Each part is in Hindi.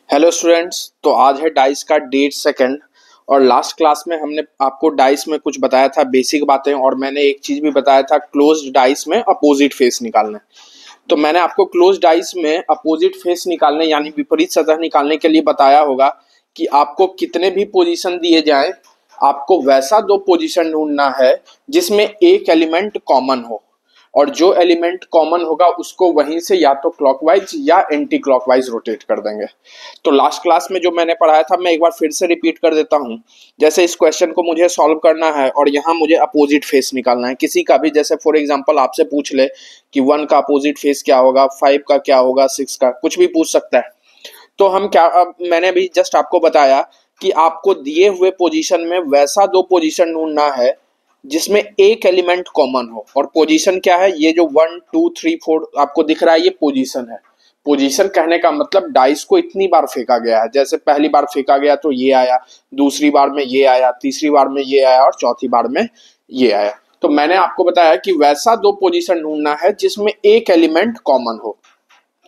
Hello students. तो आज है डाइस का डेट सेकंड और लास्ट क्लास में हमने आपको डाइस में कुछ बताया था बेसिक बातें और मैंने एक चीज भी बताया था क्लोज्ड डाइस में अपोजिट फेस निकालना। तो मैंने आपको क्लोज्ड डाइस में अपोजिट फेस निकालने यानी विपरीत सतह निकालने के लिए बताया होगा कि आपको कितने भी पोजीशन दिए जाएं, आपको वैसा दो पोजीशन ढूंढना है जिसमें एक एलिमेंट कॉमन हो और जो एलिमेंट कॉमन होगा उसको वहीं से या तो क्लॉकवाइज या एंटी क्लॉकवाइज रोटेट कर देंगे। तो लास्ट क्लास में जो मैंने पढ़ाया था मैं एक बार फिर से रिपीट कर देता हूँ। जैसे इस क्वेश्चन को मुझे सॉल्व करना है और यहाँ मुझे अपोजिट फेस निकालना है किसी का भी। जैसे फॉर एग्जांपल आपसे पूछ ले कि 1 का अपोजिट फेस क्या होगा, 5 का क्या होगा, 6 का, कुछ भी पूछ सकता है। तो हम क्या, अब मैंने भी जस्ट आपको बताया कि आपको दिए हुए पोजीशन में वैसा दो पोजीशन ढूंढना है जिसमें एक एलिमेंट कॉमन हो। और पोजीशन क्या है, ये जो 1 2 3 4 आपको दिख रहा है ये पोजीशन है। पोजीशन कहने का मतलब डाइस को इतनी बार फेंका गया है। जैसे पहली बार फेंका गया तो ये आया, दूसरी बार में ये आया, तीसरी बार में ये आया और चौथी बार में ये आया। तो मैंने आपको बताया कि वैसा दो पोजीशन ढूंढना है जिसमें एक एलिमेंट कॉमन हो।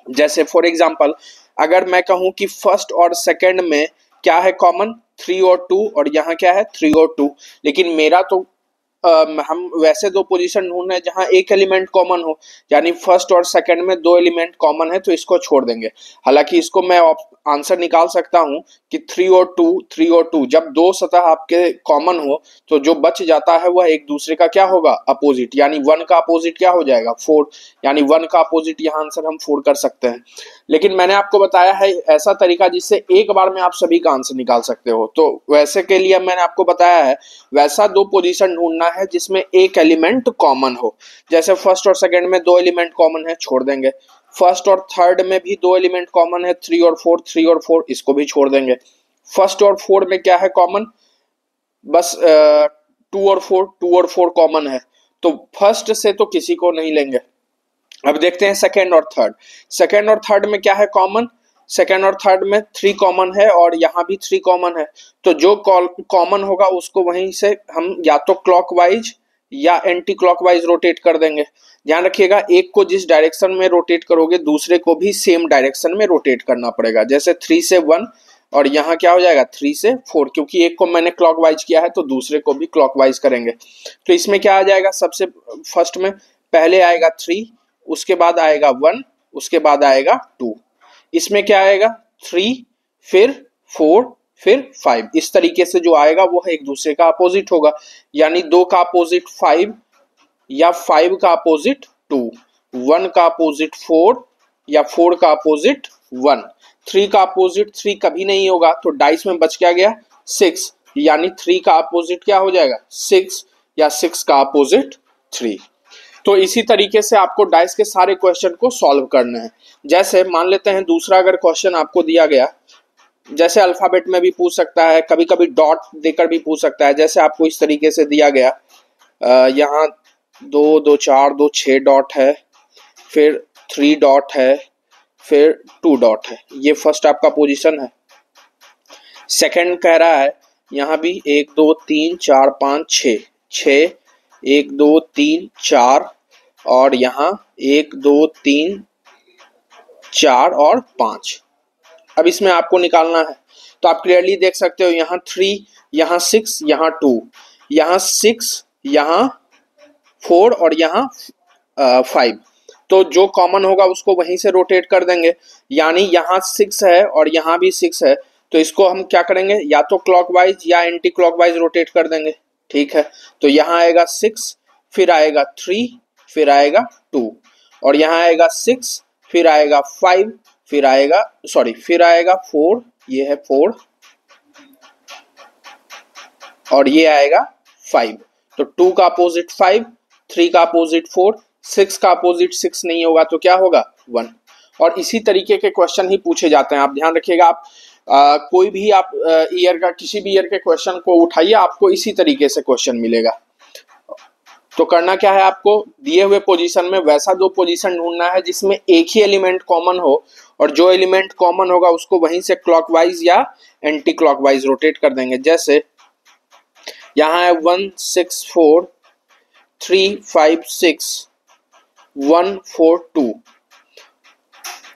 जैसे फॉर एग्जांपल अगर मैं कहूं कि फर्स्ट और सेकंड में क्या है कॉमन, 3 और 2, और यहाँ क्या है 3 और 2। लेकिन मेरा तो हम वैसे दो पोजीशन ढूंढ रहे हैं जहां एक एलिमेंट कॉमन हो, यानी फर्स्ट और सेकंड में दो एलिमेंट कॉमन है तो इसको छोड़ देंगे। हालांकि इसको मैं आंसर निकाल सकता हूं कि 3 और 2, 3 और 2, जब दो सतह आपके कॉमन हो तो जो बच जाता है वह एक दूसरे का क्या होगा, अपोजिट। यानी 1 का अपोजिट क्या हो जाएगा, 4। यानी 1 का अपोजिट यहाँ आंसर हम 4 कर सकते हैं। लेकिन मैंने आपको बताया है ऐसा तरीका जिससे एक बार में आप सभी का आंसर निकाल सकते हो। तो वैसे के लिए मैंने आपको बताया है वैसा दो पोजीशन ढूंढना है जिसमें एक एलिमेंट कॉमन हो। जैसे फर्स्ट और सेकंड में दो एलिमेंट कॉमन है, छोड़ देंगे। फर्स्ट और थर्ड में भी दो एलिमेंट कॉमन है, 3 और 4, 3 और 4, इसको भी छोड़ देंगे। फर्स्ट और 4 में क्या है कॉमन, बस 2 और 4, 2 और 4 कॉमन है। तो फर्स्ट से तो किसी को नहीं लेंगे। अब देखते हैं सेकेंड और थर्ड। सेकेंड और थर्ड में क्या है कॉमन, सेकेंड और थर्ड में 3 कॉमन है और यहाँ भी 3 कॉमन है। तो जो कॉमन होगा उसको वहीं से हम या तो क्लॉकवाइज या एंटी क्लॉकवाइज रोटेट कर देंगे। ध्यान रखिएगा एक को जिस डायरेक्शन में रोटेट करोगे दूसरे को भी सेम डायरेक्शन में रोटेट करना पड़ेगा। जैसे 3 से 1 और यहाँ क्या हो जाएगा 3 से 4, क्योंकि एक को मैंने क्लॉकवाइज किया है तो दूसरे को भी क्लॉकवाइज करेंगे। तो इसमें क्या आ जाएगा, सबसे फर्स्ट में पहले आएगा 3, उसके बाद आएगा 1, उसके बाद आएगा 2। इसमें क्या आएगा 3, फिर 4, फिर 5। इस तरीके से जो आएगा वो एक दूसरे का अपोजिट होगा। यानी 2 का अपोजिट 5 या 5 का अपोजिट 2, 1 का अपोजिट 4 या 4 का अपोजिट 1। 3 का अपोजिट 3 कभी नहीं होगा तो डाइस में बच क्या गया 6। यानी 3 का अपोजिट क्या हो जाएगा 6 या 6 का अपोजिट 3। तो इसी तरीके से आपको डाइस के सारे क्वेश्चन को सॉल्व करना है। जैसे मान लेते हैं दूसरा अगर क्वेश्चन आपको दिया गया, जैसे अल्फाबेट में भी पूछ सकता है, कभी कभी डॉट देकर भी पूछ सकता है। जैसे आपको इस तरीके से दिया गया, यहाँ 2 2 4 2 6 डॉट है, फिर 3 डॉट है, फिर 2 डॉट है। ये फर्स्ट आपका पोजीशन है। सेकंड कह रहा है यहाँ भी 1 2 3 4 5 6 6, 1 2 3 4 और यहाँ 1 2 3 4 और 5। अब इसमें आपको निकालना है तो आप क्लियरली देख सकते हो यहाँ 3, यहाँ 6, यहाँ 2, यहाँ 6, यहाँ 4 और यहाँ 5। तो जो कॉमन होगा उसको वहीं से रोटेट कर देंगे। यानी यहाँ 6 है और यहाँ भी 6 है तो इसको हम क्या करेंगे, या तो क्लॉकवाइज या एंटी क्लॉकवाइज रोटेट कर देंगे। ठीक है, तो यहाँ आएगा 6, फिर आएगा 3, फिर आएगा 2 और यहाँ आएगा 6, फिर आएगा 5, फिर आएगा फिर आएगा 4, ये है 4 और ये आएगा 5। तो 2 का अपोजिट 5, 3 का अपोजिट 4, 6 का अपोजिट 6 नहीं होगा तो क्या होगा 1। और इसी तरीके के क्वेश्चन ही पूछे जाते हैं। आप ध्यान रखिएगा, आप कोई भी आप ईयर का किसी भी ईयर के क्वेश्चन को उठाइए आपको इसी तरीके से क्वेश्चन मिलेगा। तो करना क्या है, आपको दिए हुए पोजीशन में वैसा दो पोजीशन ढूंढना है जिसमें एक ही एलिमेंट कॉमन हो और जो एलिमेंट कॉमन होगा उसको वहीं से क्लॉकवाइज या एंटी क्लॉकवाइज रोटेट कर देंगे। जैसे यहाँ है 1 6 4 3 5 6 1 4 2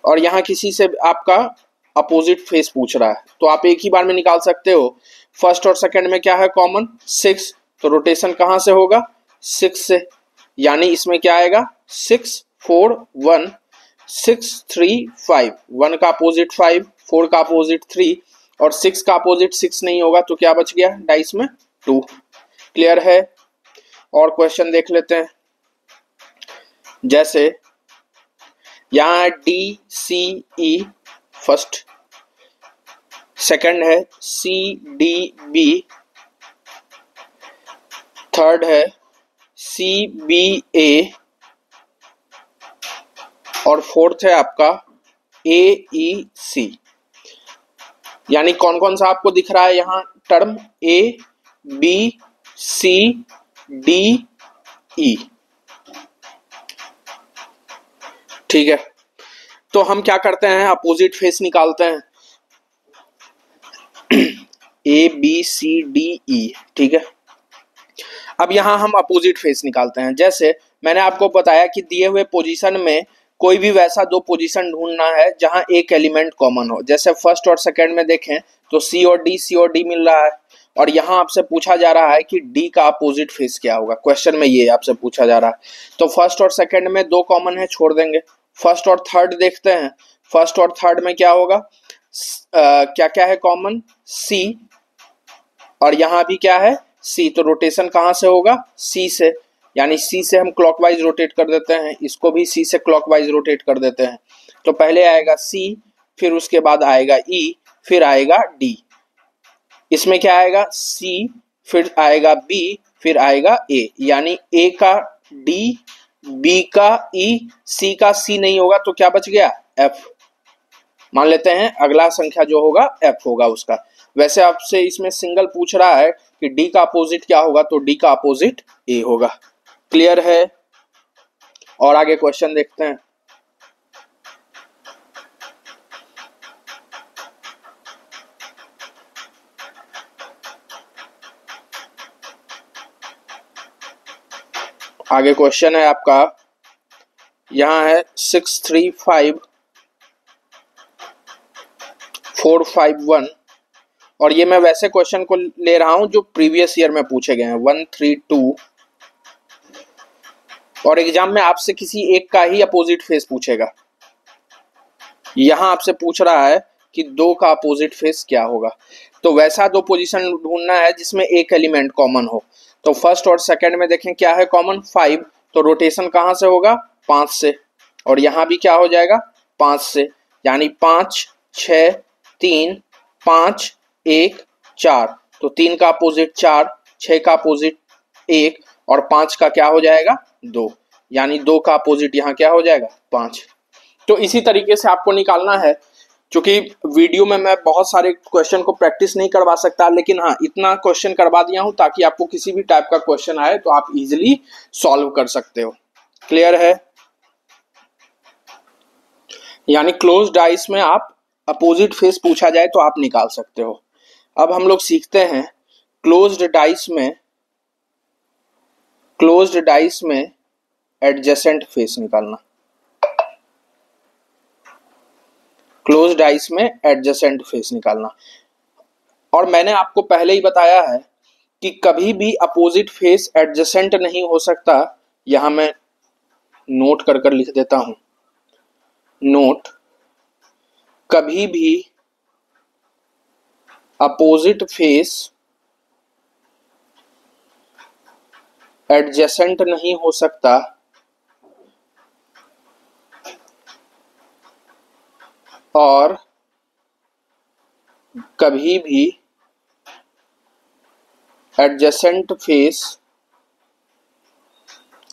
और यहाँ किसी से आपका अपोजिट फेस पूछ रहा है तो आप एक ही बार में निकाल सकते हो। फर्स्ट और सेकंड में क्या है कॉमन, 6, तो रोटेशन कहां से होगा, 6 से, यानी इसमें क्या आएगा 6 4 1 6 3 5, 1 का अपोजिट 5, 4 का अपोजिट 3 और 6 का अपोजिट 6 नहीं होगा तो क्या बच गया डाइस में 2। क्लियर है। और क्वेश्चन देख लेते हैं, जैसे यहां डी सी ई फर्स्ट, सेकंड है सी डी बी, थर्ड है सी बी ए और फोर्थ है आपका ए ई सी। यानी कौन कौन सा आपको दिख रहा है यहां term, A B C D E. ठीक है, तो हम क्या करते हैं अपोजिट फेस निकालते हैं, ए बी सी डी ई। ठीक है, अब यहां हम अपोजिट फेस निकालते हैं। जैसे मैंने आपको बताया कि दिए हुए पोजीशन में कोई भी वैसा दो पोजीशन ढूंढना है जहां एक एलिमेंट कॉमन हो। जैसे फर्स्ट और सेकंड में देखें तो सी और डी मिल रहा है और यहां आपसे पूछा जा रहा है कि डी का अपोजिट फेस क्या होगा। क्वेश्चन में ये आपसे पूछा जा रहा है। तो फर्स्ट और सेकंड में दो कॉमन है, छोड़ देंगे। फर्स्ट और थर्ड देखते हैं, फर्स्ट और थर्ड में क्या होगा, क्या क्या है कॉमन, सी और यहां भी क्या है सी, तो रोटेशन कहां से होगा सी से, यानी सी से हम क्लॉकवाइज रोटेट कर देते हैं, इसको भी सी से क्लॉकवाइज रोटेट कर देते हैं। तो पहले आएगा सी, फिर उसके बाद आएगा ई, फिर आएगा डी। इसमें क्या आएगा सी, फिर आएगा बी, फिर आएगा ए, यानी ए का डी, बी का ई, सी का सी नहीं होगा तो क्या बच गया एफ। मान लेते हैं अगला संख्या जो होगा एफ होगा उसका। वैसे आपसे इसमें सिंगल पूछ रहा है कि डी का अपोजिट क्या होगा, तो डी का अपोजिट ए होगा। क्लियर है। और आगे क्वेश्चन देखते हैं, आगे क्वेश्चन है आपका, यहां है 6 3 5 4 5 1 और ये मैं वैसे क्वेश्चन को ले रहा हूं जो प्रीवियस ईयर में पूछे गए हैं 1 3 2, और एग्जाम में आपसे किसी एक का ही अपोजिट फेस पूछेगा। यहां आपसे पूछ रहा है कि दो का अपोजिट फेस क्या होगा, तो वैसा दो पोजीशन ढूंढना है जिसमें एक एलिमेंट कॉमन हो। तो फर्स्ट और सेकंड में देखें क्या है कॉमन 5, तो रोटेशन कहां से होगा 5 से, और यहां भी क्या हो जाएगा 5 से, यानी 5 6 3 5 1 4, तो 3 का अपोजिट 4, 6 का अपोजिट 1 और 5 का क्या हो जाएगा 2, यानी 2 का अपोजिट यहाँ क्या हो जाएगा 5। तो इसी तरीके से आपको निकालना है। क्योंकि वीडियो में मैं बहुत सारे क्वेश्चन को प्रैक्टिस नहीं करवा सकता, लेकिन हाँ इतना क्वेश्चन करवा दिया हूं ताकि आपको किसी भी टाइप का क्वेश्चन आए तो आप इजीली सॉल्व कर सकते हो। क्लियर है। यानी क्लोज डाइस में आप अपोजिट फेस पूछा जाए तो आप निकाल सकते हो। अब हम लोग सीखते हैं क्लोज्ड डाइस में एडजेसेंट फेस निकालना। क्लोज्ड डाइस में एडजेसेंट फेस निकालना, और मैंने आपको पहले ही बताया है कि कभी भी अपोजिट फेस एडजेसेंट नहीं हो सकता। यहां मैं नोट कर कर लिख देता हूं, नोट, कभी भी अपोजिट फेस एडजेसेंट नहीं हो सकता और कभी भी एडजेसेंट फेस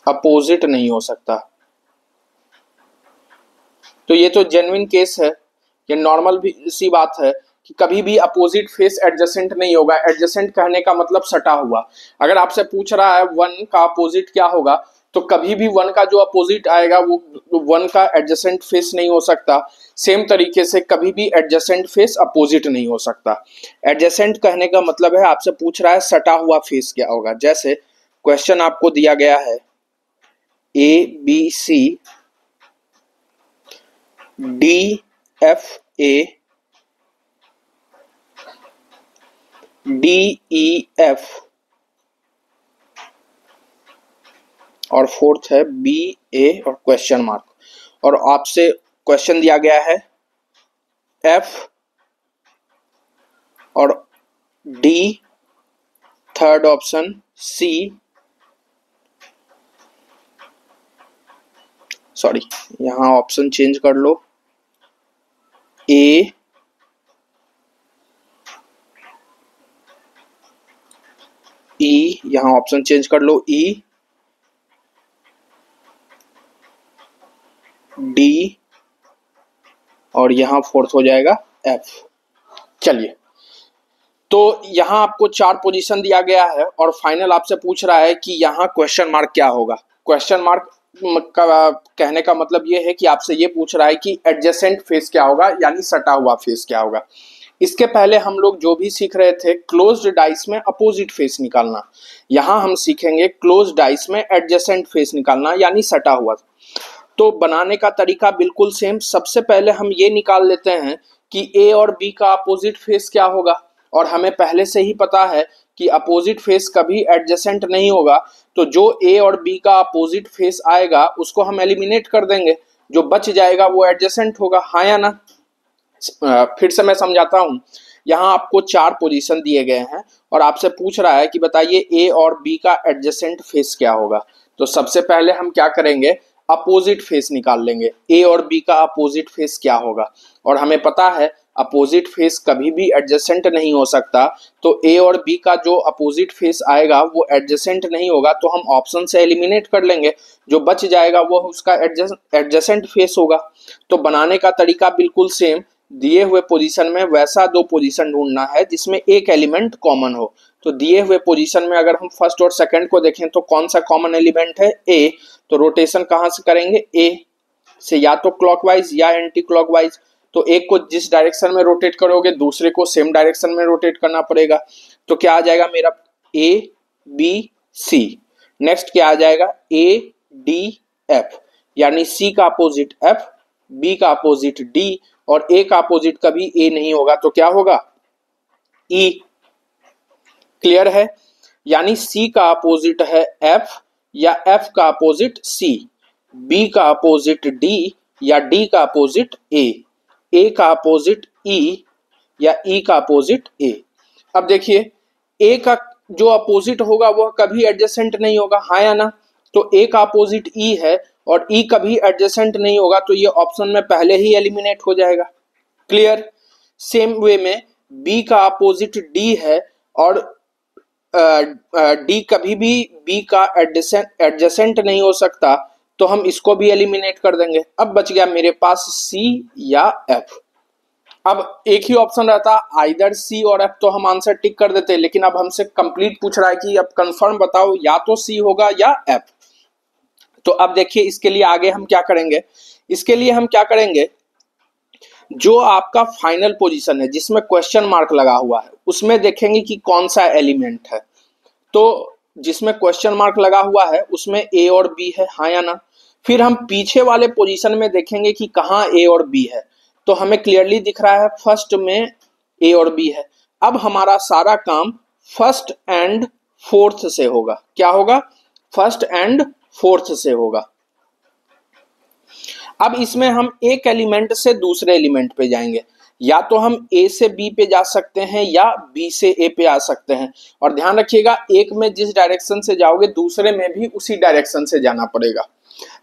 अपोजिट नहीं हो सकता। तो ये तो जेन्युइन केस है, ये नॉर्मल भी सी बात है कि कभी भी अपोजिट फेस एडजेसेंट नहीं होगा। एडजेसेंट कहने का मतलब सटा हुआ। अगर आपसे पूछ रहा है 1 का अपोजिट क्या होगा, तो कभी भी 1 का जो अपोजिट आएगा वो 1 का एडजेसेंट फेस नहीं हो सकता। सेम तरीके से कभी भी एडजेसेंट फेस अपोजिट नहीं हो सकता। एडजेसेंट कहने का मतलब है आपसे पूछ रहा है सटा हुआ फेस क्या होगा। जैसे क्वेश्चन आपको दिया गया है A B C D F A DEF और फोर्थ है BA और क्वेश्चन मार्क। और आपसे क्वेश्चन दिया गया है F और D, third option C, sorry यहां ऑप्शन चेंज कर लो, A, E, यहां ऑप्शन चेंज कर लो, E, D और यहां फोर्थ हो जाएगा F। चलिए, तो यहां आपको 4 पोजीशन दिया गया है और फाइनल आपसे पूछ रहा है कि यहां क्वेश्चन मार्क क्या होगा। क्वेश्चन मार्क का कहने का मतलब ये है कि आपसे ये पूछ रहा है कि एडजेसेंट फेस क्या होगा, यानी सटा हुआ फेस क्या होगा। इसके पहले हम लोग जो भी सीख रहे थे क्लोज्ड डाइस में अपोजिट फेस निकालना, यहां हम सीखेंगे क्लोज्ड डाइस में एडजेसेंट फेस निकालना यानी सटा हुआ। तो बनाने का तरीका बिल्कुल सेम। सबसे पहले हम ये निकाल लेते हैं कि ए और बी का अपोजिट फेस क्या होगा, और हमें पहले से ही पता है कि अपोजिट फेस कभी एडजेसेंट नहीं होगा। तो जो ए और बी का अपोजिट फेस आएगा उसको हम एलिमिनेट कर देंगे, जो बच जाएगा वो एडजेसेंट होगा, हाँ या ना। फिर से मैं समझाता हूं। यहाँ आपको 4 पोजीशन दिए गए हैं और आपसे पूछ रहा है कि बताइए ए और बी का एडजेसेंट फेस क्या होगा। तो सबसे पहले हम क्या करेंगे, अपोजिट फेस निकाल लेंगे, ए और बी का अपोजिट फेस क्या होगा। और हमें पता है अपोजिट फेस कभी भी एडजेसेंट नहीं हो सकता, तो ए और बी का जो अपोजिट फेस आएगा वो एडजेसेंट नहीं होगा, तो हम ऑप्शन से एलिमिनेट कर लेंगे, जो बच जाएगा वो उसका एडजेसेंट फेस होगा। तो बनाने का तरीका बिल्कुल सेम, दिए हुए पोजीशन में वैसा 2 पोजीशन ढूंढना है जिसमें एक एलिमेंट कॉमन हो। तो दिए हुए पोजीशन में अगर हम फर्स्ट और सेकंड को देखें तो कौन सा कॉमन एलिमेंट है, ए। तो रोटेशन कहां से करेंगे, ए से, या तो क्लॉकवाइज या एंटी क्लॉकवाइज। तो एक को जिस डायरेक्शन में रोटेट करोगे दूसरे को सेम डायरेक्शन में रोटेट करना पड़ेगा। तो क्या आ जाएगा मेरा, ए बी सी। नेक्स्ट क्या आ जाएगा, ए डी एफ, यानी सी का अपोजिट एफ, बी का अपोजिट डी और ए का अपोजिट कभी ए नहीं होगा, तो क्या होगा, ई। क्लियर है, यानी सी का अपोजिट है एफ या एफ का अपोजिट सी, बी का अपोजिट डी या डी का अपोजिट ए का अपोजिट ई या ई का अपोजिट ए। अब देखिए ए का जो अपोजिट होगा वह कभी एडजेसेंट नहीं होगा, हाँ या ना। तो ए का अपोजिट ई है और ई कभी एडजेसेंट नहीं होगा, तो ये ऑप्शन में पहले ही एलिमिनेट हो जाएगा। क्लियर। सेम वे में बी का अपोजिट डी है और डी कभी भी बी का एडजेसेंट नहीं हो सकता, तो हम इसको भी एलिमिनेट कर देंगे। अब बच गया मेरे पास सी या एफ। अब एक ही ऑप्शन रहता आइदर सी और एफ, तो हम आंसर टिक कर देते, लेकिन अब हमसे कंप्लीट पूछ रहा है कि अब कंफर्म बताओ या तो सी होगा या एफ। तो अब देखिए इसके लिए आगे हम क्या करेंगे, इसके लिए हम क्या करेंगे, जो आपका फाइनल पोजीशन है जिसमें क्वेश्चन मार्क लगा हुआ है उसमें देखेंगे कि कौन सा एलिमेंट है। तो जिसमें क्वेश्चन मार्क लगा हुआ है उसमें ए और बी है, हाँ या ना। फिर हम पीछे वाले पोजीशन में देखेंगे कि कहाँ ए और बी है, तो हमें क्लियरली दिख रहा है फर्स्ट में ए और बी है। अब हमारा सारा काम फर्स्ट एंड फोर्थ से होगा, क्या होगा, फर्स्ट एंड फोर्थ से होगा। अब इसमें हम एक एलिमेंट से दूसरे एलिमेंट पे जाएंगे, या तो हम ए से बी पे जा सकते हैं या बी से ए पे आ सकते हैं। और ध्यान रखिएगा एक में जिस डायरेक्शन से जाओगे दूसरे में भी उसी डायरेक्शन से जाना पड़ेगा।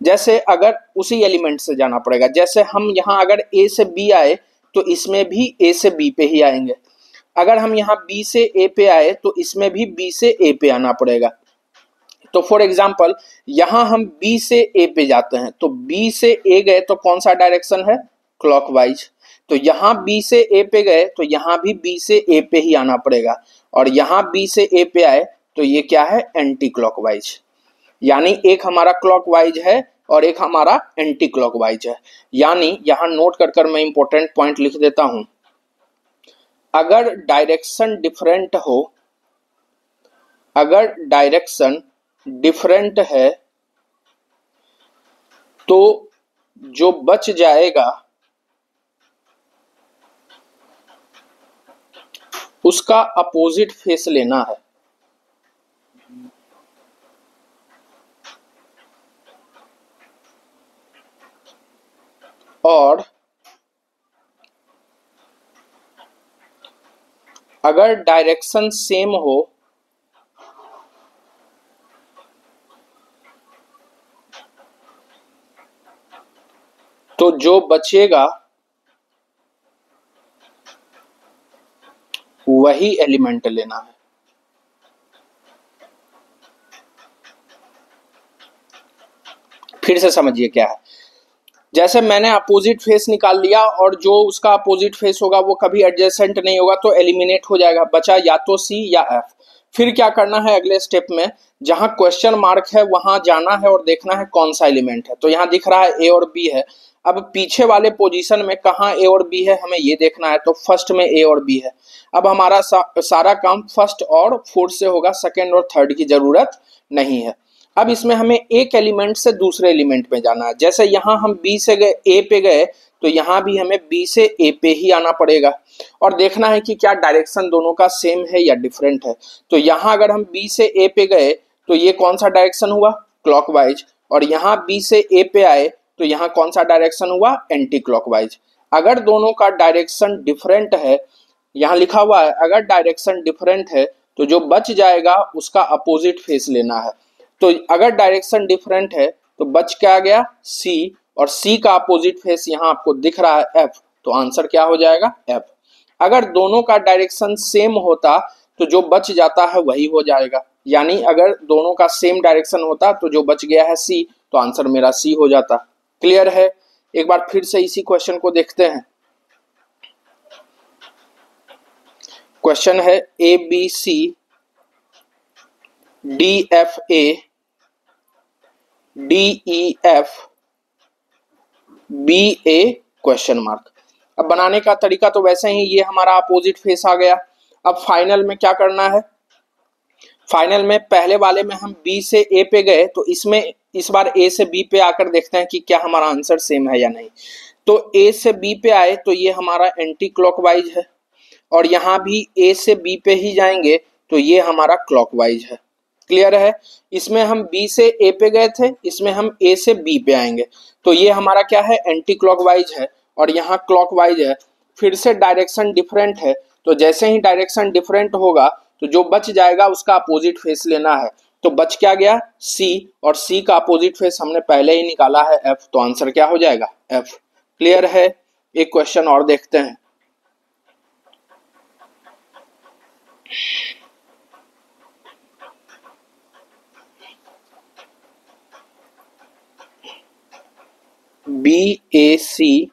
जैसे अगर उसी एलिमेंट से जाना पड़ेगा, जैसे हम यहाँ अगर ए से बी आए तो इसमें भी ए से बी पे ही आएंगे। अगर हम यहाँ बी से ए पे आए तो इसमें भी बी से ए पे आना पड़ेगा। तो फॉर एग्जाम्पल यहां हम बी से ए पे जाते हैं, तो बी से ए गए तो कौन सा डायरेक्शन है, क्लॉकवाइज। तो यहां बी से ए पे गए तो यहां भी बी से ए पे ही आना पड़ेगा, और यहां बी से ए पे आए तो ये क्या है, एंटी क्लॉकवाइज। यानी एक हमारा क्लॉकवाइज है और एक हमारा एंटी क्लॉकवाइज है। यानी यहां नोट कर कर मैं इंपॉर्टेंट पॉइंट लिख देता हूं, अगर डायरेक्शन डिफरेंट हो, अगर डायरेक्शन डिफरेंट है तो जो बच जाएगा उसका अपोजिट फेस लेना है। और अगर डायरेक्शन सेम हो तो जो बचेगा वही एलिमेंट लेना है। फिर से समझिए क्या है। जैसे मैंने अपोजिट फेस निकाल लिया और जो उसका अपोजिट फेस होगा वो कभी एडजेसेंट नहीं होगा तो एलिमिनेट हो जाएगा, बचा या तो सी या एफ। फिर क्या करना है अगले स्टेप में, जहां क्वेश्चन मार्क है वहां जाना है और देखना है कौन सा एलिमेंट है। तो यहाँ दिख रहा है ए और बी है। अब पीछे वाले पोजीशन में कहाँ ए और बी है हमें ये देखना है, तो फर्स्ट में ए और बी है। अब हमारा सारा काम फर्स्ट और फोर्थ से होगा, सेकेंड और थर्ड की जरूरत नहीं है। अब इसमें हमें एक एलिमेंट से दूसरे एलिमेंट में जाना है। जैसे यहाँ हम बी से गए ए पे गए तो यहाँ भी हमें बी से ए पे ही आना पड़ेगा और देखना है कि क्या डायरेक्शन दोनों का सेम है या डिफरेंट है। तो यहाँ अगर हम बी से ए पे गए तो ये कौन सा डायरेक्शन हुआ, क्लॉकवाइज। और यहाँ बी से ए पे आए तो यहाँ कौन सा डायरेक्शन हुआ, एंटी क्लॉकवाइज। अगर दोनों का डायरेक्शन डिफरेंट है, यहाँ लिखा हुआ है अगर डायरेक्शन डिफरेंट है तो जो बच जाएगा उसका अपोजिट फेस लेना है। तो अगर डायरेक्शन डिफरेंट है तो बच क्या गया, सी, और सी का अपोजिट फेस यहाँ आपको दिख रहा है एफ, तो आंसर क्या हो जाएगा, एफ। अगर दोनों का डायरेक्शन सेम होता तो जो बच जाता है वही हो जाएगा, यानी अगर दोनों का सेम डायरेक्शन होता तो जो बच गया है सी, तो आंसर मेरा सी हो जाता। क्लियर है। एक बार फिर से इसी क्वेश्चन को देखते हैं। क्वेश्चन है A B C D F A D E F B A question mark. अब बनाने का तरीका तो वैसे ही, ये हमारा अपोजिट फेस आ गया। अब फाइनल में क्या करना है, फाइनल में पहले वाले में हम बी से ए पे गए तो इसमें इस बार ए से बी पे आकर देखते हैं कि क्या हमारा आंसर सेम है या नहीं। तो ए से बी पे आए तो ये हमारा एंटी क्लॉकवाइज है और यहाँ भी ए से बी पे ही जाएंगे तो ये हमारा क्लॉकवाइज है। क्लियर है। इसमें हम बी से ए पे गए थे, इसमें हम ए से बी पे आएंगे तो ये हमारा क्या है, एंटी क्लॉकवाइज है और यहाँ क्लॉकवाइज है। फिर से डायरेक्शन डिफरेंट है तो जैसे ही डायरेक्शन डिफरेंट होगा तो जो बच जाएगा उसका अपोजिट फेस लेना है। तो बच क्या गया, सी, और सी का अपोजिट फेस हमने पहले ही निकाला है एफ, तो आंसर क्या हो जाएगा, एफ। क्लियर है। एक क्वेश्चन और देखते हैं। B A C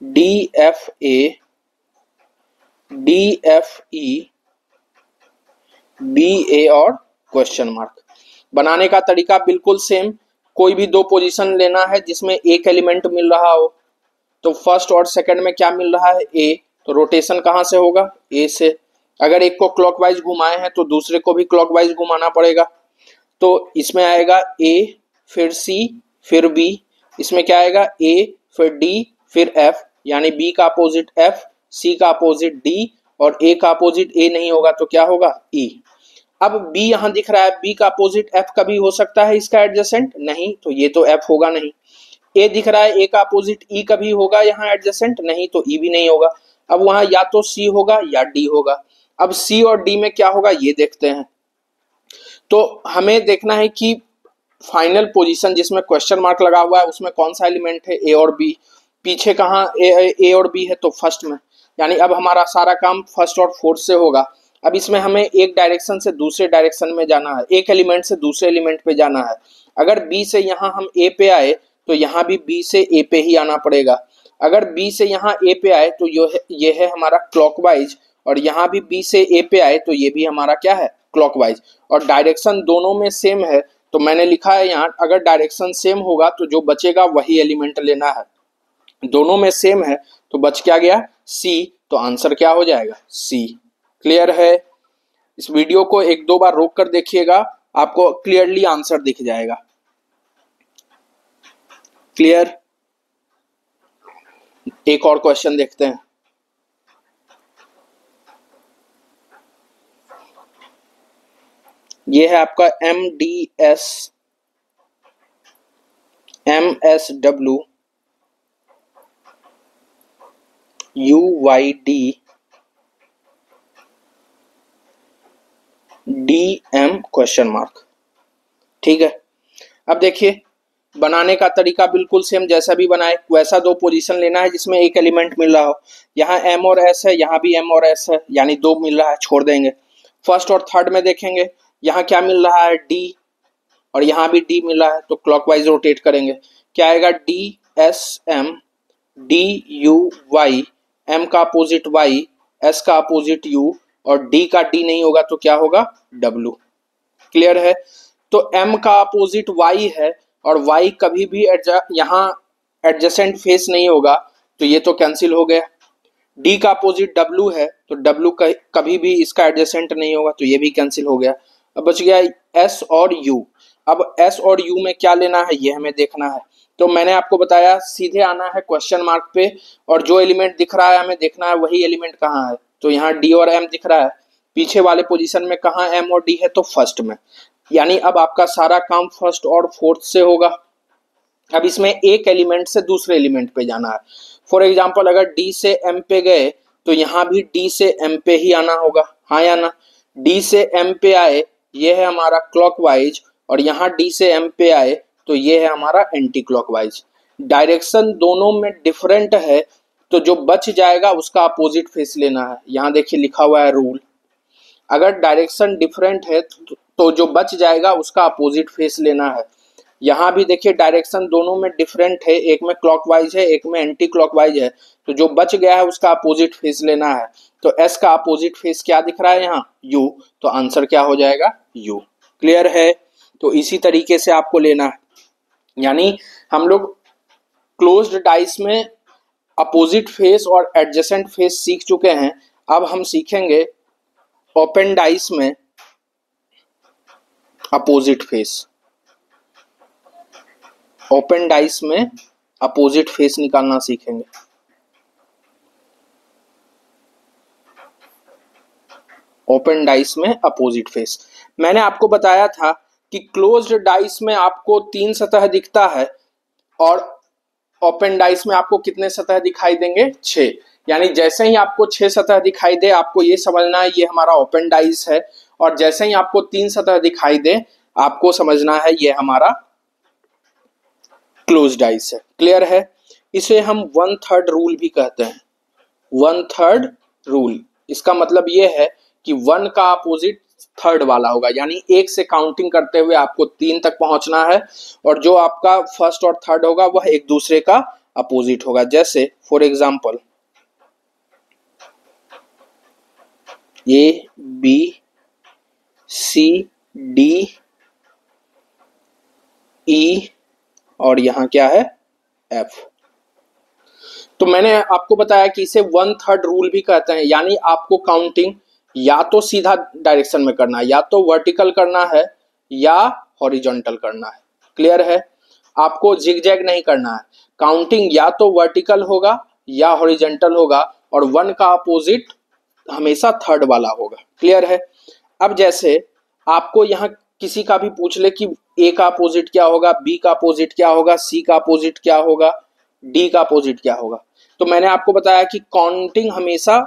D F A D F E B A और क्वेश्चन मार्क। बनाने का तरीका बिल्कुल सेम। कोई भी दो पोजीशन लेना है जिसमें एक एलिमेंट मिल रहा हो। तो फर्स्ट और सेकंड में क्या मिल रहा है, ए, तो रोटेशन कहाँ से होगा, ए से। अगर एक को क्लॉकवाइज घुमाए हैं तो दूसरे को भी क्लॉकवाइज घुमाना पड़ेगा। तो इसमें आएगा ए फिर सी फिर बी, इसमें क्या आएगा, ए फिर डी फिर एफ, यानी बी का अपोजिट एफ, सी का अपोजिट डी और ए का अपोजिट ए नहीं होगा तो क्या होगा, ई। अब बी यहां दिख रहा है, बी का अपोजिट एफ कभी हो सकता है इसका एडजेसेंट, नहीं, तो ये तो एफ होगा नहीं। ए दिख रहा है, ए का अपोजिट ई कभी होगा यहाँ एडजेसेंट, नहीं, तो ई भी नहीं होगा। अब वहां या तो सी होगा या डी होगा। अब सी और डी में क्या होगा ये देखते हैं। तो हमें देखना है कि फाइनल पोजीशन जिसमें क्वेश्चन मार्क लगा हुआ है उसमें कौन सा एलिमेंट है, ए और बी। पीछे कहाँ ए और बी है, तो फर्स्ट में, यानी अब हमारा सारा काम फर्स्ट और फोर्थ से होगा। अब इसमें हमें एक डायरेक्शन से दूसरे डायरेक्शन में जाना है, एक एलिमेंट से दूसरे एलिमेंट पे जाना है। अगर बी से यहाँ हम ए पे आए तो यहाँ भी बी से ए पे ही आना पड़ेगा। अगर बी से यहाँ ए पे आए तो ये है हमारा क्लॉकवाइज, और यहाँ भी बी से ए पे आए तो ये भी हमारा क्या है, क्लॉकवाइज। और डायरेक्शन दोनों में सेम है तो मैंने लिखा है यहाँ, अगर डायरेक्शन सेम होगा तो जो बचेगा वही एलिमेंट लेना है। दोनों में सेम है तो बच क्या गया, सी, तो आंसर क्या हो जाएगा, सी। क्लियर है। इस वीडियो को एक दो बार रोक कर देखिएगा, आपको क्लियरली आंसर दिख जाएगा। क्लियर। एक और क्वेश्चन देखते हैं। ये है आपका MDS, MSW, UYD, DM question mark. ठीक है, अब देखिए बनाने का तरीका बिल्कुल सेम जैसा भी बनाए वैसा दो पोजीशन लेना है जिसमें एक एलिमेंट मिल रहा हो। यहाँ M और S है, यहाँ भी M और S है, यानी दो मिल रहा है, छोड़ देंगे। फर्स्ट और थर्ड में देखेंगे, यहाँ क्या मिल रहा है D, और यहाँ भी D मिला है, तो क्लॉकवाइज रोटेट करेंगे। क्या आएगा DSM, DUY, M का अपोजिट Y, S का अपोजिट U, और D का D नहीं होगा तो क्या होगा W। क्लियर है? तो M का अपोजिट Y है और Y कभी भी यहाँ एडजेसेंट फेस नहीं होगा, तो ये तो कैंसिल हो गया। D का अपोजिट W है, तो W कभी भी इसका एडजेसेंट नहीं होगा, तो ये भी कैंसिल हो गया। अब बच गया S और U। अब S और U में क्या लेना है ये हमें देखना है। तो मैंने आपको बताया सीधे आना है क्वेश्चन मार्क पे, और जो एलिमेंट दिख रहा है हमें देखना है वही एलिमेंट कहाँ है। तो यहाँ D और M दिख रहा है, पीछे वाले पोजीशन में कहाँ M और D है, तो फर्स्ट में। यानी अब आपका सारा काम फर्स्ट और फोर्थ से होगा। अब इसमें एक एलिमेंट से दूसरे एलिमेंट पे जाना है। फॉर एग्जांपल अगर D से M पे गए तो यहाँ भी D से M पे ही आना होगा, हाँ या ना। D से M पे आए, ये है हमारा क्लॉकवाइज, और यहाँ D से M पे आए तो ये है हमारा एंटी क्लॉकवाइज। डायरेक्शन दोनों में डिफरेंट है, तो जो बच जाएगा उसका अपोजिट फेस लेना है। यहाँ देखिए लिखा हुआ है रूल, अगर डायरेक्शन डिफरेंट है तो जो बच जाएगा उसका अपोजिट फेस लेना है। यहाँ भी देखिए डायरेक्शन दोनों में डिफरेंट है, एक में क्लॉकवाइज है एक में एंटी क्लॉकवाइज है, तो जो बच गया है उसका अपोजिट फेस लेना है। तो S का अपोजिट फेस क्या दिख रहा है यहाँ U, तो आंसर क्या हो जाएगा U। क्लियर है? तो इसी तरीके से आपको लेना है। यानी हम लोग क्लोज्ड डाइस में अपोजिट फेस और एडजेसेंट फेस सीख चुके हैं। अब हम सीखेंगे ओपन डाइस में अपोजिट फेस। ओपन डाइस में अपोजिट फेस निकालना सीखेंगे। ओपन डाइस में अपोजिट फेस, मैंने आपको बताया था कि क्लोज्ड डाइस में आपको 3 सतह दिखता है, और ओपन डाइस में आपको कितने सतह दिखाई देंगे 6। यानी जैसे ही आपको 6 सतह दिखाई दे आपको ये समझना है ये हमारा ओपन डाइस है, और जैसे ही आपको 3 सतह दिखाई दे आपको समझना है ये हमारा क्लोज डाइस है। क्लियर है? इसे हम 1/3 रूल भी कहते हैं। 1/3 रूल, इसका मतलब ये है कि 1 का अपोजिट थर्ड वाला होगा, यानी 1 से काउंटिंग करते हुए आपको 3 तक पहुंचना है, और जो आपका फर्स्ट और थर्ड होगा वह एक दूसरे का अपोजिट होगा। जैसे फॉर एग्जांपल ABCDE और यहाँ क्या है F। तो मैंने आपको बताया कि इसे 1/3 रूल भी कहते हैं, यानी आपको काउंटिंग या तो सीधा डायरेक्शन में करना है, या तो वर्टिकल करना है या हॉरिजॉन्टल करना है। क्लियर है? आपको जिगजैग नहीं करना है। काउंटिंग या तो वर्टिकल होगा या हॉरिजॉन्टल होगा, और 1 का अपोजिट हमेशा थर्ड वाला होगा। क्लियर है? अब जैसे आपको यहाँ किसी का भी पूछ ले कि A का अपोजिट क्या होगा, B का अपोजिट क्या होगा, C का अपोजिट क्या होगा, D का अपोजिट क्या होगा, तो मैंने आपको बताया कि काउंटिंग हमेशा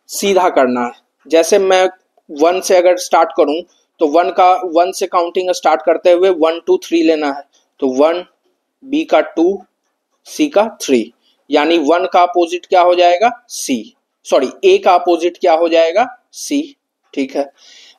सीधा करना है। जैसे मैं 1 से अगर स्टार्ट करूं तो 1 से काउंटिंग स्टार्ट करते हुए 1 2 3 लेना है। तो 1, B का 2, C का 3, यानी 1 का अपोजिट क्या हो जाएगा C, सॉरी A का अपोजिट क्या हो जाएगा C। ठीक है,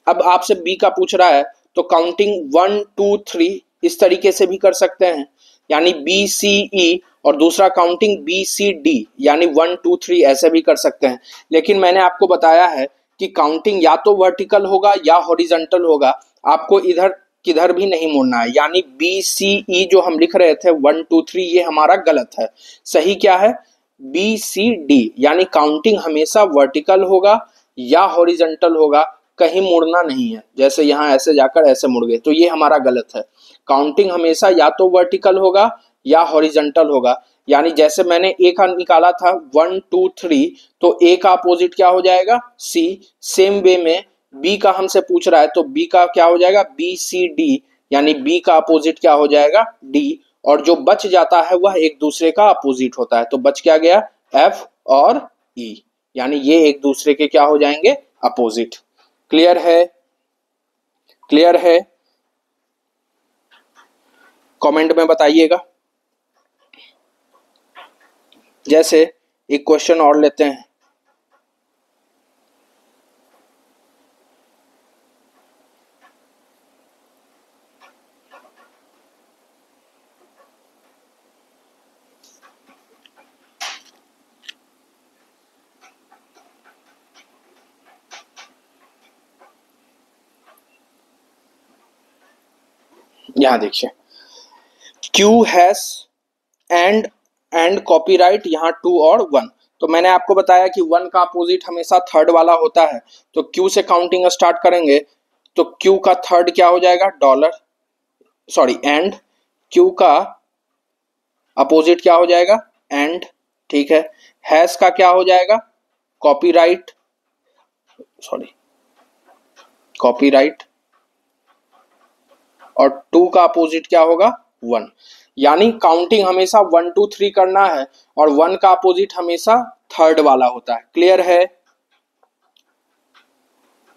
अब आपसे B का पूछ रहा है तो काउंटिंग 1 2 3 इस तरीके से भी कर सकते हैं, यानी BCE, और दूसरा काउंटिंग BCD, यानी 1 2 3 ऐसे भी कर सकते हैं। लेकिन मैंने आपको बताया है कि काउंटिंग या तो वर्टिकल होगा या हॉरिजॉन्टल होगा, आपको इधर किधर भी नहीं मुड़ना है। यानी BCE जो हम लिख रहे थे 1 2 3 ये हमारा गलत है। सही क्या है BCD, यानी काउंटिंग हमेशा वर्टिकल होगा या हॉरिजॉन्टल होगा, कहीं मुड़ना नहीं है। जैसे यहाँ ऐसे जाकर ऐसे मुड़ गए तो ये हमारा गलत है। काउंटिंग हमेशा या तो वर्टिकल होगा या हॉरिजॉन्टल होगा। यानी जैसे मैंने A का निकाला था 1 2 3, तो A का अपोजिट क्या हो जाएगा C। सेम वे में बी का हमसे पूछ रहा है तो बी का क्या हो जाएगा, बी सी डी, यानी बी का अपोजिट क्या हो जाएगा, डी, और जो बच जाता है वह एक दूसरे का अपोजिट होता है, तो बच क्या गया, एफ और ई, यानी ये एक दूसरे के क्या हो जाएंगे, अपोजिट। क्लियर है, क्लियर है, कमेंट में बताइएगा। जैसे एक क्वेश्चन और लेते हैं, यहां देखिए, क्यू हैज एंड कॉपीराइट, यहाँ 2 और 1, तो मैंने आपको बताया कि 1 का अपोजिट हमेशा थर्ड वाला होता है, तो क्यू से काउंटिंग स्टार्ट करेंगे तो क्यू का थर्ड क्या हो जाएगा, डॉलर, सॉरी एंड, क्यू का अपोजिट क्या हो जाएगा, एंड, ठीक है। हैज का क्या हो जाएगा, कॉपीराइट, सॉरी कॉपीराइट, और 2 का अपोजिट क्या होगा, 1, यानी काउंटिंग हमेशा 1 2 3 करना है, और 1 का अपोजिट हमेशा थर्ड वाला होता है। क्लियर है,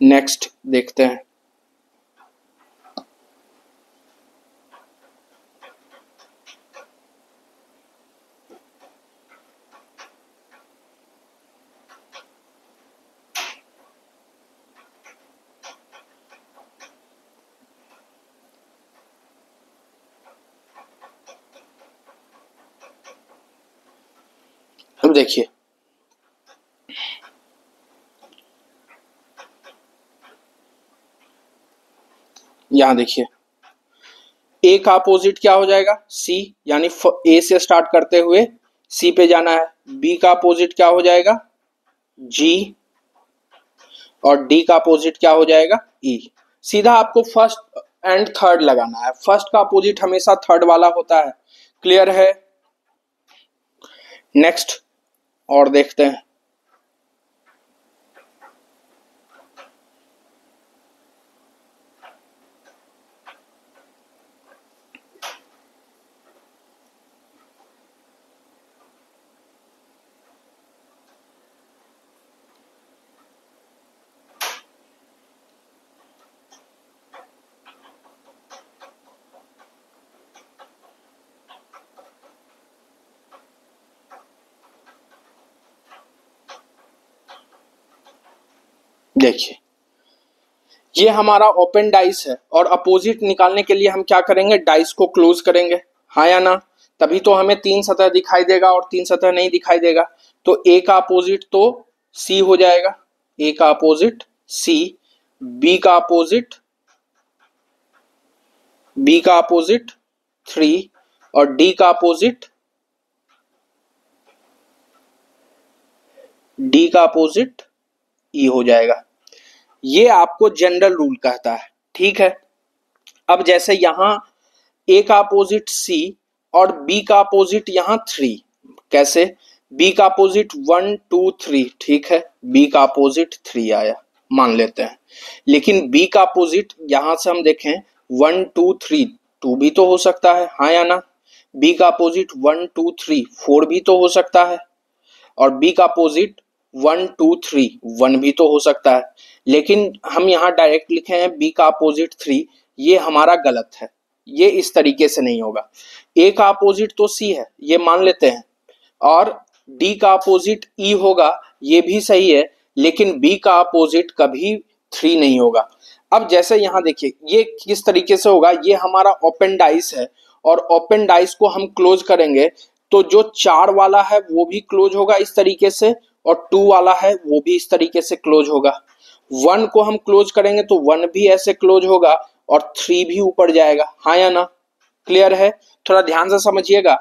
नेक्स्ट देखते हैं। अब देखिए, यहां देखिए, ए का अपोजिट क्या हो जाएगा, सी, यानी ए से स्टार्ट करते हुए सी पे जाना है। बी का अपोजिट क्या हो जाएगा, जी, और डी का अपोजिट क्या हो जाएगा, ई। सीधा आपको फर्स्ट एंड थर्ड लगाना है, फर्स्ट का अपोजिट हमेशा थर्ड वाला होता है। क्लियर है, नेक्स्ट और देखते हैं। देखिए, ये हमारा ओपन डाइस है, और अपोजिट निकालने के लिए हम क्या करेंगे, डाइस को क्लोज करेंगे, हाँ या ना, तभी तो हमें 3 सतह दिखाई देगा और 3 सतह नहीं दिखाई देगा। तो ए का अपोजिट तो सी हो जाएगा, ए का अपोजिट सी, बी का अपोजिट 3, और डी का अपोजिट ई हो जाएगा। ये आपको जनरल रूल कहता है, ठीक है। अब जैसे यहां ए का अपोजिट सी और बी का अपोजिट यहां 3, कैसे, बी का अपोजिट 1 2 3, ठीक है, बी का अपोजिट 3 आया, मान लेते हैं। लेकिन बी का अपोजिट यहां से हम देखें 1 2 3, 2 भी तो हो सकता है, हाँ या ना। बी का अपोजिट 1 2 3 4 भी तो हो सकता है, और बी का अपोजिट 1 2 3 1 भी तो हो सकता है। लेकिन हम यहाँ डायरेक्ट लिखे हैं बी का अपोजिट 3, ये हमारा गलत है, ये इस तरीके से नहीं होगा। ए का अपोजिट तो सी है, ये मान लेते हैं, और डी का अपोजिट ई होगा, ये भी सही है, लेकिन बी का अपोजिट कभी 3 नहीं होगा। अब जैसे यहाँ देखिए, ये किस तरीके से होगा, ये हमारा ओपन डाइस है, और ओपन डाइस को हम क्लोज करेंगे तो जो 4 वाला है वो भी क्लोज होगा इस तरीके से, और 2 वाला है वो भी इस तरीके से क्लोज होगा। 1 को हम क्लोज करेंगे तो 1 भी ऐसे क्लोज होगा, और 3 भी ऊपर जाएगा, हाँ या ना। क्लियर है, थोड़ा ध्यान से समझिएगा।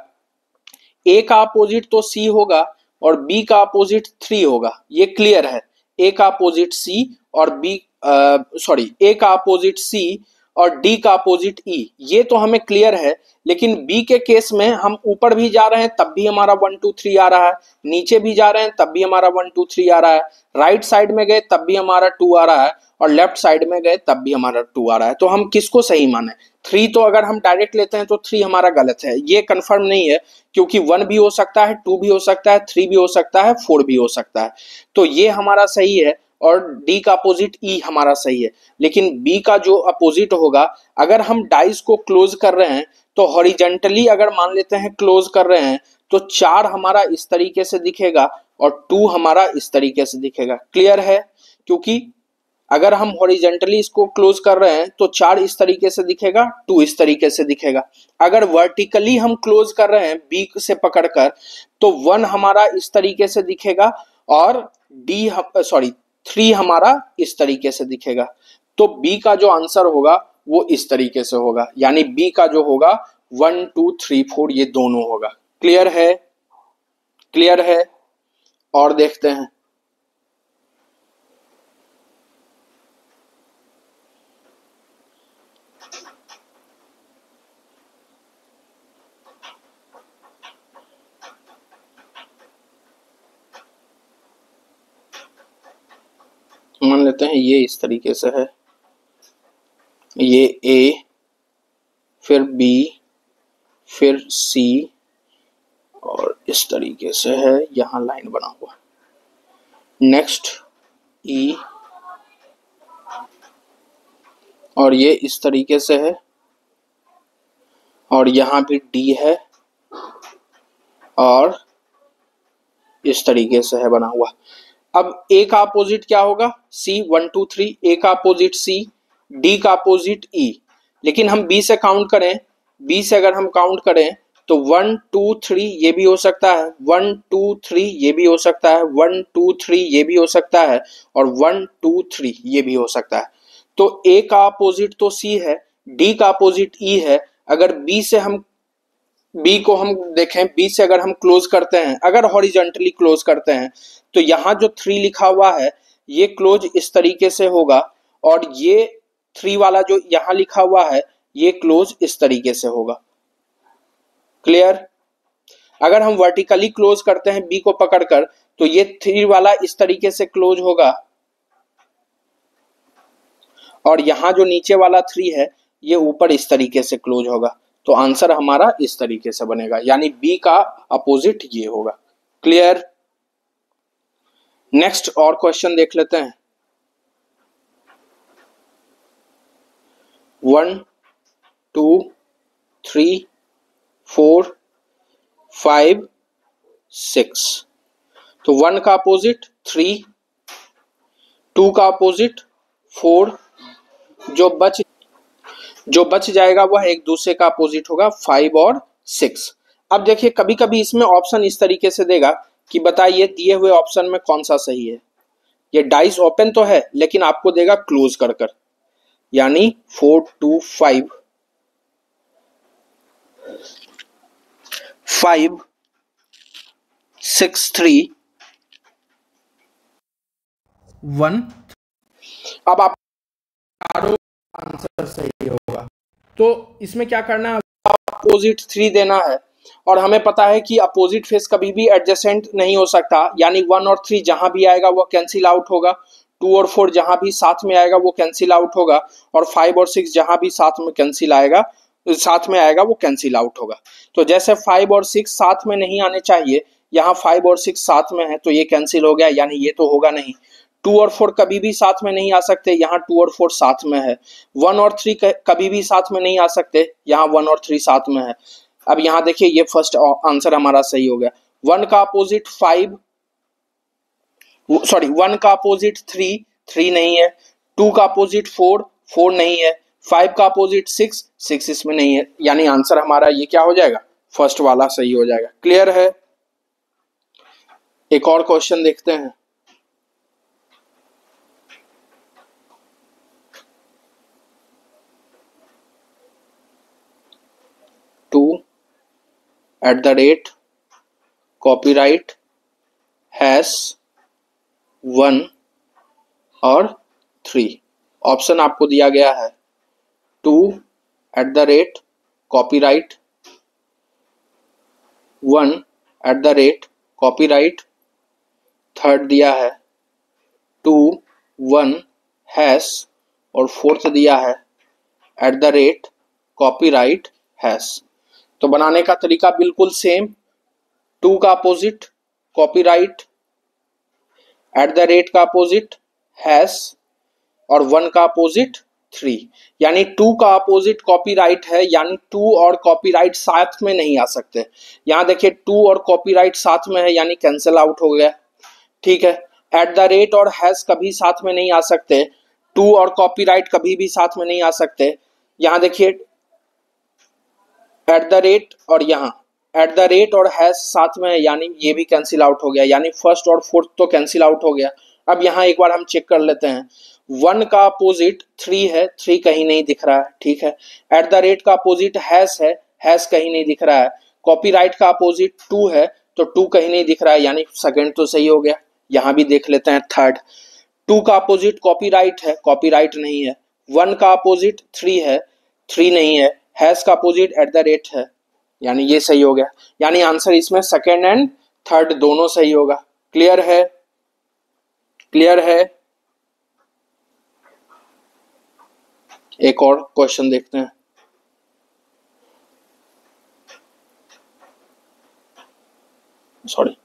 ए का अपोजिट तो सी होगा और बी का अपोजिट 3 होगा, ये क्लियर है। ए का अपोजिट सी और बी, सॉरी, ए का अपोजिट सी और डी का अपोजिट ई, ये तो हमें क्लियर है। लेकिन बी के केस में हम ऊपर भी जा रहे हैं तब भी हमारा 1 2 3 आ रहा है, नीचे भी जा रहे हैं तब भी हमारा 1 2 3 आ रहा है, राइट साइड में गए तब भी हमारा 2 आ रहा है, और लेफ्ट साइड में गए तब भी हमारा 2 आ रहा है। तो हम किसको सही माने? 3 तो अगर हम डायरेक्ट लेते हैं तो 3 हमारा गलत है, ये कंफर्म नहीं है, क्योंकि 1 भी हो सकता है, 2 भी हो सकता है, 3 भी हो सकता है, 4 भी हो सकता है। तो ये हमारा सही है और डी का अपोजिट ई हमारा सही है। लेकिन बी का जो अपोजिट होगा, अगर हम डाइस को क्लोज कर रहे हैं तो हॉरिजेंटली अगर मान लेते हैं क्लोज कर रहे हैं तो 4 हमारा इस तरीके से दिखेगा और 2 हमारा इस तरीके से दिखेगा। क्लियर है? क्योंकि अगर हम हॉरिजेंटली इसको क्लोज कर रहे हैं तो 4 इस तरीके से दिखेगा, 2 इस तरीके से दिखेगा। अगर वर्टिकली हम क्लोज कर रहे हैं बी से पकड़कर तो 1 हमारा इस तरीके से दिखेगा और डी 3 हमारा इस तरीके से दिखेगा। तो बी का जो आंसर होगा वो इस तरीके से होगा, यानी बी का जो होगा 1 2 3 4 ये दोनों होगा। क्लियर है? क्लियर है? और देखते हैं। मान लेते हैं ये इस तरीके से है, ये ए, फिर बी, फिर सी, और इस तरीके से है, यहां लाइन बना हुआ। नेक्स्ट ई, और ये इस तरीके से है, और यहां भी डी है और इस तरीके से है बना हुआ। अब ए का अपोजिट क्या होगा? सी, 1 2 3, ए का अपोजिट सी, डी का अपोजिट ई। लेकिन हम बी से काउंट करें, बी से अगर हम काउंट करें तो 1 2 3 ये भी हो सकता है, 1 2 3 ये भी हो सकता है, 1 2 3 ये भी हो सकता है, और 1 2 3 ये भी हो सकता है। तो ए का अपोजिट तो सी है, डी का अपोजिट ई है। अगर बी को हम देखें, बी से अगर हम क्लोज करते हैं, अगर हॉरिजॉन्टली क्लोज करते हैं तो यहाँ जो 3 लिखा हुआ है ये क्लोज इस तरीके से होगा, और ये 3 वाला जो यहाँ लिखा हुआ है ये क्लोज इस तरीके से होगा। क्लियर? अगर हम वर्टिकली क्लोज करते हैं बी को पकड़कर तो ये 3 वाला इस तरीके से क्लोज होगा, और यहां जो नीचे वाला 3 है ये ऊपर इस तरीके से क्लोज होगा। तो आंसर हमारा इस तरीके से बनेगा, यानी बी का अपोजिट ये होगा। क्लियर? नेक्स्ट और क्वेश्चन देख लेते हैं। 1 2 3 4 5 6। तो 1 का अपोजिट 3, 2 का अपोजिट 4, जो बच जाएगा वह एक दूसरे का अपोजिट होगा 5 और 6। अब देखिए कभी कभी इसमें ऑप्शन इस तरीके से देगा कि बताइए दिए हुए ऑप्शन में कौन सा सही है। ये डाइस ओपन तो है लेकिन आपको देगा क्लोज कर कर, यानी 4 2 5 5 6 3 1। अब आप आंसर सही होगा। तो इसमें क्या करना है, अपोजिट 3 देना है, और हमें पता है कि अपोजिट फेस कभी भी एडजेसेंट नहीं हो सकता, यानी 1 और 3 जहां भी आएगा वो कैंसिल आउट होगा, 2 और 4 जहां भी साथ में आएगा वो कैंसिल आउट होगा, और 5 और 6 जहां भी साथ में आएगा वो कैंसिल आउट होगा। तो जैसे 5 और 6 साथ में नहीं आने चाहिए, यहाँ 5 और 6 साथ में है तो ये कैंसिल हो गया, यानी ये तो होगा नहीं। 2 और 4 कभी भी साथ में नहीं आ सकते, यहाँ 2 और 4 साथ में है। 1 और 3 कभी भी साथ में नहीं आ सकते, यहाँ 1 और 3 साथ में है। अब यहाँ देखिए ये फर्स्ट आंसर हमारा सही हो गया। 1 का अपोजिट 1 का अपोजिट 3 नहीं है, 2 का अपोजिट 4 नहीं है, 5 का अपोजिट 6 इसमें नहीं है, यानी आंसर हमारा ये क्या हो जाएगा, फर्स्ट वाला सही हो जाएगा। क्लियर है? एक और क्वेश्चन देखते हैं। @, copyright हैश 1 और 3 ऑप्शन आपको दिया गया है 2 at the rate copyright 1 at the rate copyright, third दिया है 2 1 हैश और फोर्थ दिया है at the rate copyright hash. तो बनाने का तरीका बिल्कुल सेम, 2 का opposite copyright, at the rate का अपोजिट हैश और 1 का अपोजिट 3। यानी 2 का अपोजिट कॉपीराइट है, यानी 2 और कॉपीराइट साथ में नहीं आ सकते। यहां देखिए 2 और कॉपीराइट साथ में है यानी कैंसिल आउट हो गया, ठीक है। एट द रेट और हैश कभी साथ में नहीं आ सकते, 2 और कॉपीराइट कभी भी साथ में नहीं आ सकते। यहां देखिए एट द रेट और यहाँ एट द रेट और हैश साथ में है यानी ये भी कैंसिल आउट हो गया, यानी फर्स्ट और फोर्थ तो कैंसिल आउट हो गया। अब यहाँ एक बार हम चेक कर लेते हैं, 1 का अपोजिट 3 है, 3 कहीं नहीं दिख रहा है, ठीक है। एट द रेट का अपोजिट हैश है, हैश कहीं नहीं दिख रहा है। कॉपीराइट का अपोजिट 2 है तो 2 कहीं नहीं दिख रहा है, यानी सेकंड तो सही हो गया। यहाँ भी देख लेते हैं थर्ड, 2 का अपोजिट कॉपीराइट है, कॉपीराइट नहीं है। 1 का अपोजिट 3 है, 3 नहीं है। हैश का अपोजिट एट द रेट है, यानी ये सही हो गया। यानी आंसर इसमें सेकंड एंड थर्ड दोनों सही होगा। क्लियर है? क्लियर है? एक और क्वेश्चन देखते हैं। सॉरी,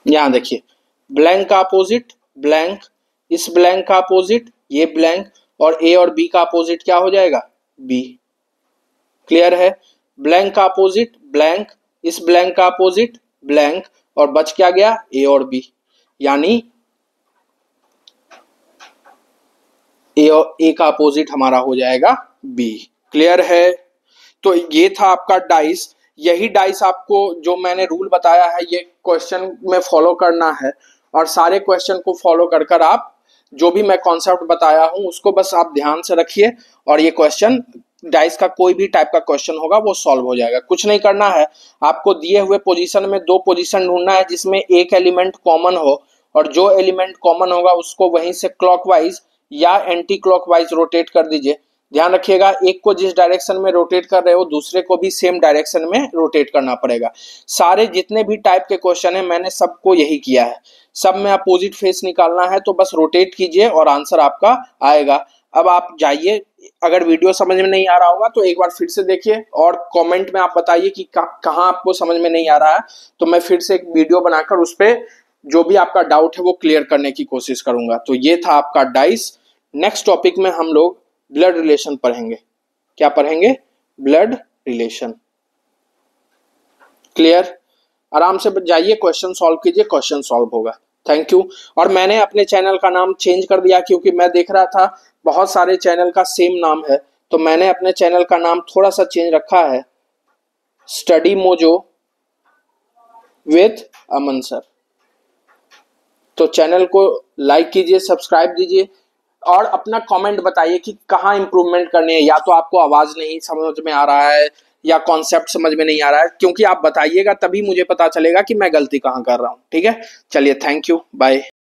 यहां देखिए ब्लैंक का अपोजिट ब्लैंक, इस ब्लैंक का अपोजिट ये ब्लैंक, और ए और बी का अपोजिट क्या हो जाएगा? बी। क्लियर है? ब्लैंक का अपोजिट ब्लैंक, इस ब्लैंक का अपोजिट ब्लैंक, और बच क्या गया? ए और बी, यानी ए का अपोजिट हमारा हो जाएगा बी। क्लियर है? तो ये था आपका डाइस। यही डाइस आपको जो मैंने रूल बताया है ये क्वेश्चन में फॉलो करना है, और सारे क्वेश्चन को फॉलो कर कर आप जो भी मैं कॉन्सेप्ट बताया हूं उसको बस आप ध्यान से रखिए, और ये क्वेश्चन डाइस का कोई भी टाइप का क्वेश्चन होगा वो सॉल्व हो जाएगा। कुछ नहीं करना है, आपको दिए हुए पोजीशन में 2 पोजीशन ढूंढना है जिसमें एक एलिमेंट कॉमन हो, और जो एलिमेंट कॉमन होगा उसको वहीं से क्लॉकवाइज या एंटी क्लॉकवाइज रोटेट कर दीजिए। ध्यान रखिएगा, एक को जिस डायरेक्शन में रोटेट कर रहे हो दूसरे को भी सेम डायरेक्शन में रोटेट करना पड़ेगा। सारे जितने भी टाइप के क्वेश्चन है मैंने सबको यही किया है, सब में अपोजिट फेस निकालना है, तो बस रोटेट कीजिए और आंसर आपका आएगा। अब आप जाइए, अगर वीडियो समझ में नहीं आ रहा होगा तो एक बार फिर से देखिए और कमेंट में आप बताइए कि कहाँ आपको समझ में नहीं आ रहा है, तो मैं फिर से एक वीडियो बनाकर उस पर जो भी आपका डाउट है वो क्लियर करने की कोशिश करूंगा। तो ये था आपका डाइस। नेक्स्ट टॉपिक में हम लोग ब्लड रिलेशन पढ़ेंगे। क्या पढ़ेंगे? Blood relation. क्लियर? आराम से जाइए, क्वेश्चन सॉल्व कीजिए, क्वेश्चन सॉल्व होगा। Thank you. और मैंने अपने चैनल का नाम चेंज कर दिया क्योंकि मैं देख रहा था बहुत सारे चैनल का सेम नाम है, तो मैंने अपने चैनल का नाम थोड़ा सा चेंज रखा है, study mojo with Aman sir. तो चैनल को लाइक कीजिए, सब्सक्राइब दीजिए, और अपना कमेंट बताइए कि कहाँ इंप्रूवमेंट करनी है, या तो आपको आवाज नहीं समझ में आ रहा है या कॉन्सेप्ट समझ में नहीं आ रहा है, क्योंकि आप बताइएगा तभी मुझे पता चलेगा कि मैं गलती कहाँ कर रहा हूँ। ठीक है, चलिए, थैंक यू, बाय।